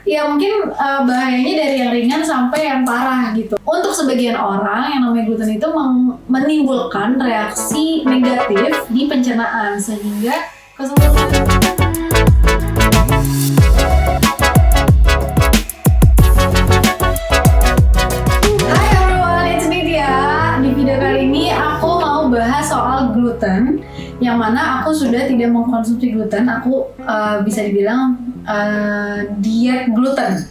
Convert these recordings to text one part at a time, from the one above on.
Ya mungkin bahayanya dari yang ringan sampai yang parah gitu. Untuk sebagian orang yang namanya gluten itu menimbulkan reaksi negatif di pencernaan sehingga keseluruhan. Hai everyone, it's Nidya. Di video kali ini aku mau bahas soal gluten, yang mana aku sudah tidak mengkonsumsi gluten. Aku bisa dibilang diet gluten,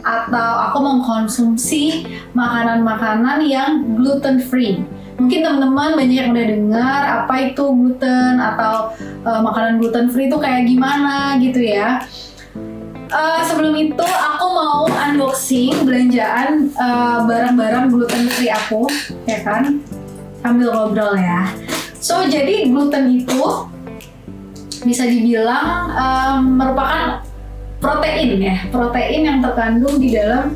atau aku mengkonsumsi makanan-makanan yang gluten free. Mungkin teman-teman banyak yang udah dengar apa itu gluten atau makanan gluten free itu kayak gimana gitu ya. Sebelum itu aku mau unboxing belanjaan barang-barang gluten free aku, ya kan? Sambil ngobrol ya. So jadi gluten itu bisa dibilang merupakan protein ya, protein yang terkandung di dalam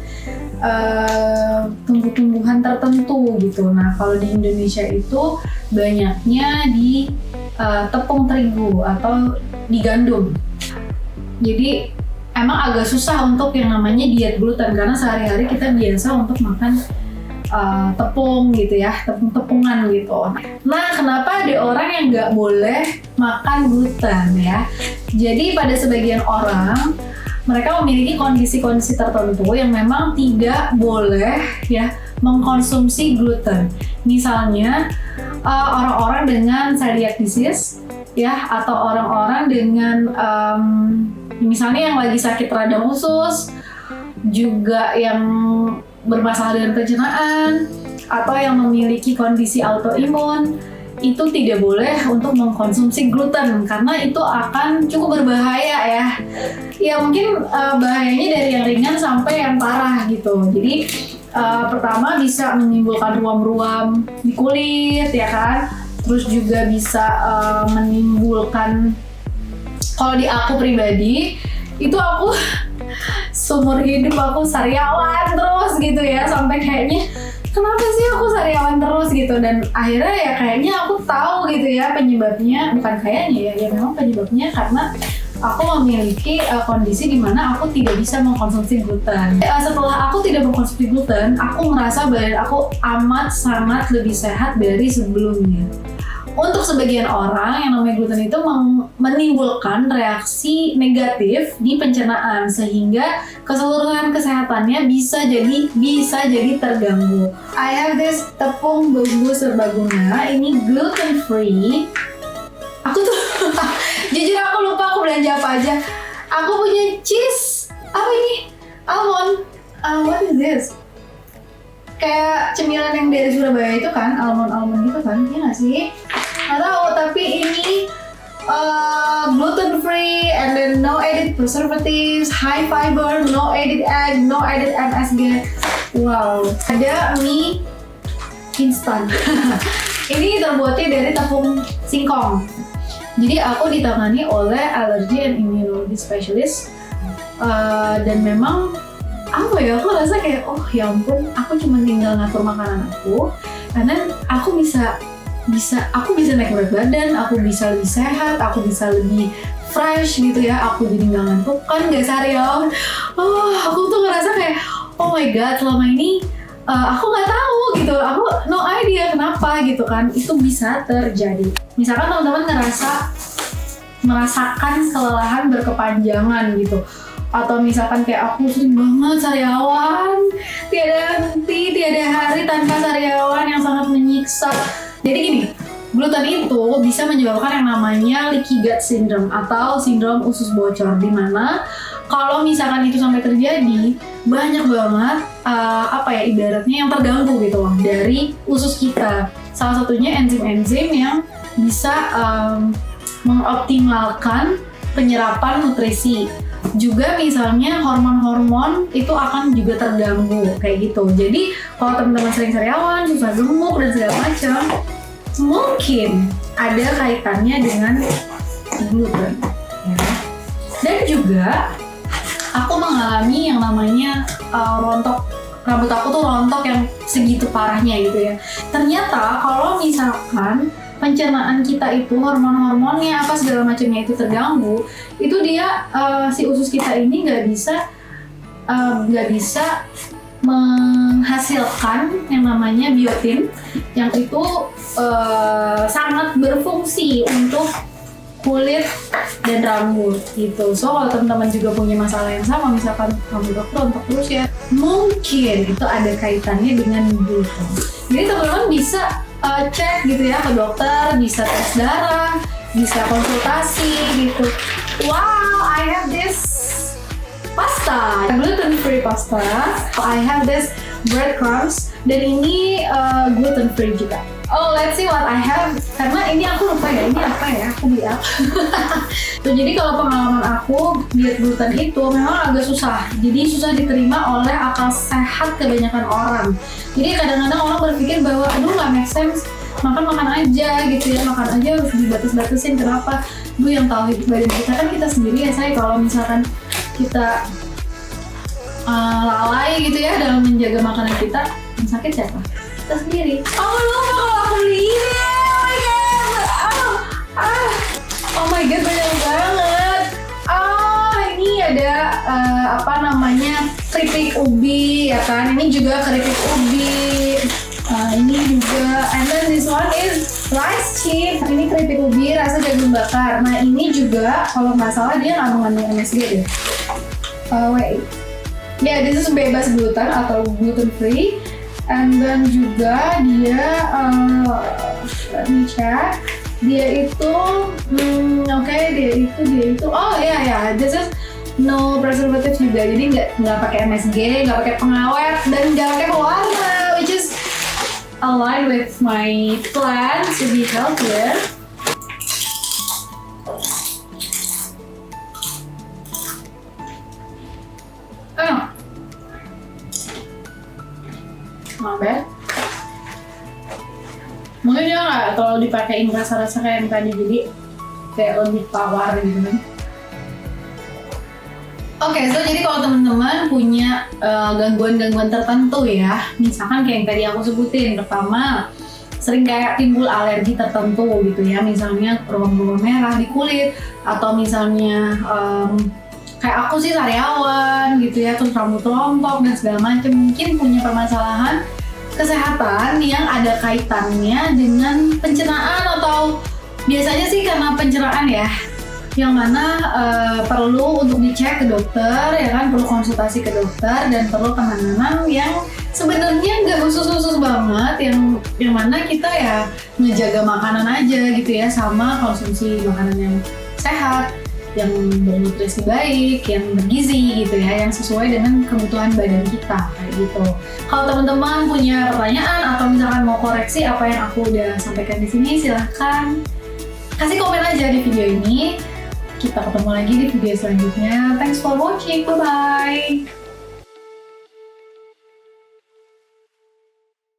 tumbuh-tumbuhan tertentu gitu. Nah kalau di Indonesia itu banyaknya di tepung terigu atau di gandum. Jadi emang agak susah untuk yang namanya diet gluten karena sehari-hari kita biasa untuk makan tepung gitu ya, tepung-tepungan gitu. Nah, kenapa ada orang yang nggak boleh makan gluten ya? Jadi pada sebagian orang, mereka memiliki kondisi-kondisi tertentu yang memang tidak boleh ya mengkonsumsi gluten. Misalnya orang-orang dengan celiac disease ya, atau orang-orang dengan misalnya yang lagi sakit radang usus, juga yang bermasalah dengan pencernaan, atau yang memiliki kondisi autoimun, itu tidak boleh untuk mengkonsumsi gluten karena itu akan cukup berbahaya ya. Ya mungkin bahayanya dari yang ringan sampai yang parah gitu. Jadi pertama bisa menimbulkan ruam-ruam di kulit ya kan. Terus juga bisa menimbulkan, kalau di aku pribadi itu aku seumur hidup aku sariawan terus gitu ya, sampai kayaknya kenapa sih aku sariawan terus gitu, dan akhirnya ya kayaknya aku tahu gitu ya penyebabnya, bukan kayaknya ya memang penyebabnya karena aku memiliki kondisi di mana aku tidak bisa mengkonsumsi gluten. Setelah aku tidak mengkonsumsi gluten, aku merasa badan aku amat sangat lebih sehat dari sebelumnya. Untuk sebagian orang yang namanya gluten itu menimbulkan reaksi negatif di pencernaan sehingga keseluruhan kesehatannya bisa jadi terganggu. I have this tepung bumbu serbaguna, ini gluten free. Aku tuh jujur aku lupa aku belanja apa aja. Aku punya cheese. Apa ini? Almond. What is this? Kayak cemilan yang dari Surabaya itu kan, almond gitu kan, iya nggak sih? Nggak tahu, tapi ini gluten free and then no added preservatives, high fiber, no added egg, no added MSG. Wow, ada mie instan. Ini terbuatnya dari tepung singkong. Jadi aku ditangani oleh allergy and immunology specialist, dan memang apa ya, aku rasa kayak oh ya ampun, aku cuma tinggal ngatur makanan aku, karena aku bisa naik berat badan, aku bisa lebih sehat, aku bisa lebih fresh gitu ya, aku jadi nggak ngantuk kan, nggak seharian. Aku tuh ngerasa kayak oh my god, selama ini aku nggak tahu gitu, aku no idea kenapa gitu kan, itu bisa terjadi. Misalkan teman-teman merasakan kelelahan berkepanjangan gitu, atau misalkan kayak aku sering banget sariawan, tiada henti, tiada hari tanpa sariawan yang sangat menyiksa. Jadi gini, gluten itu bisa menyebabkan yang namanya leaky gut syndrome atau sindrom usus bocor, di mana kalau misalkan itu sampai terjadi, banyak banget ibaratnya yang terganggu gitu loh dari usus kita. Salah satunya enzim-enzim yang bisa mengoptimalkan penyerapan nutrisi. Juga misalnya hormon-hormon itu akan juga terganggu kayak gitu. Jadi kalau teman-teman sering sariawan, susah gemuk dan segala macam, mungkin ada kaitannya dengan gluten ya. Dan juga aku mengalami yang namanya rontok, rambut aku tuh rontok yang segitu parahnya gitu ya. Ternyata kalau misalkan pencernaan kita itu hormon-hormonnya apa segala macamnya itu terganggu, itu dia si usus kita ini nggak bisa nggak bisa menghasilkan yang namanya biotin, yang itu sangat berfungsi untuk kulit dan rambut gitu. So kalau teman-teman juga punya masalah yang sama, misalkan rambut rontok terus ya, mungkin itu ada kaitannya dengan gluten. Jadi teman-teman bisa cek gitu ya ke dokter, bisa tes darah, bisa konsultasi gitu. Wow, I have this pasta, gluten free pasta. I have this breadcrumbs dan ini gluten free juga. Oh, let's see what I have. Karena ini aku lupa ya, ini apa ya? Aku beli apa? Tuh, jadi kalau pengalaman aku diet gluten itu memang agak susah. Jadi susah diterima oleh akal sehat kebanyakan orang. Jadi kadang-kadang orang berpikir bahwa aduh nggak make sense, makan aja gitu ya, makan aja harus dibatas-batasin. Kenapa? Bu yang tahu badan kita kan kita sendiri ya. Saya kalau misalkan kita lalai gitu ya dalam menjaga makanan kita, yang sakit siapa? Kita sendiri. Oh lupa kalau aku beli ini. Oh my god, banyak banget. Ini ada apa namanya, keripik ubi ya kan. Ini juga keripik ubi. Ini juga, and then this one is rice chips. Ini keripik ubi rasa jagung bakar. Nah ini juga kalau nggak salah dia nggak mengandung MSG deh. Wait. Ya, this is bebas gluten atau gluten free. And then juga dia, let me check. Dia itu, dia itu. Oh ya, this is no preservative juga. Jadi nggak pakai MSG, nggak pakai pengawet, dan nggak pakai pewarna, which is aligned with my plan to be healthier. Maaf, mungkin dia nggak terlalu dipakein rasa-rasa kayak yang tadi, jadi kayak lebih tawar gitu kan. Oke, so jadi kalau teman-teman punya gangguan-gangguan tertentu ya, misalkan kayak yang tadi aku sebutin, pertama sering kayak timbul alergi tertentu gitu ya, misalnya ruam-ruam merah di kulit, atau misalnya kayak aku sih sariawan gitu ya, terus rambut rontok dan segala macam, mungkin punya permasalahan kesehatan yang ada kaitannya dengan pencernaan, atau biasanya sih karena pencernaan ya, yang mana perlu untuk dicek ke dokter ya kan, perlu konsultasi ke dokter dan perlu penanganan yang sebenarnya nggak khusus banget, yang mana kita ya ngejaga makanan aja gitu ya, sama konsumsi makanan yang sehat, yang bernutrisi baik, yang bergizi gitu ya, yang sesuai dengan kebutuhan badan kita kayak gitu. Kalau teman-teman punya pertanyaan atau misalkan mau koreksi apa yang aku udah sampaikan di sini, silahkan kasih komen aja di video ini. Kita ketemu lagi di video selanjutnya. Thanks for watching, bye bye.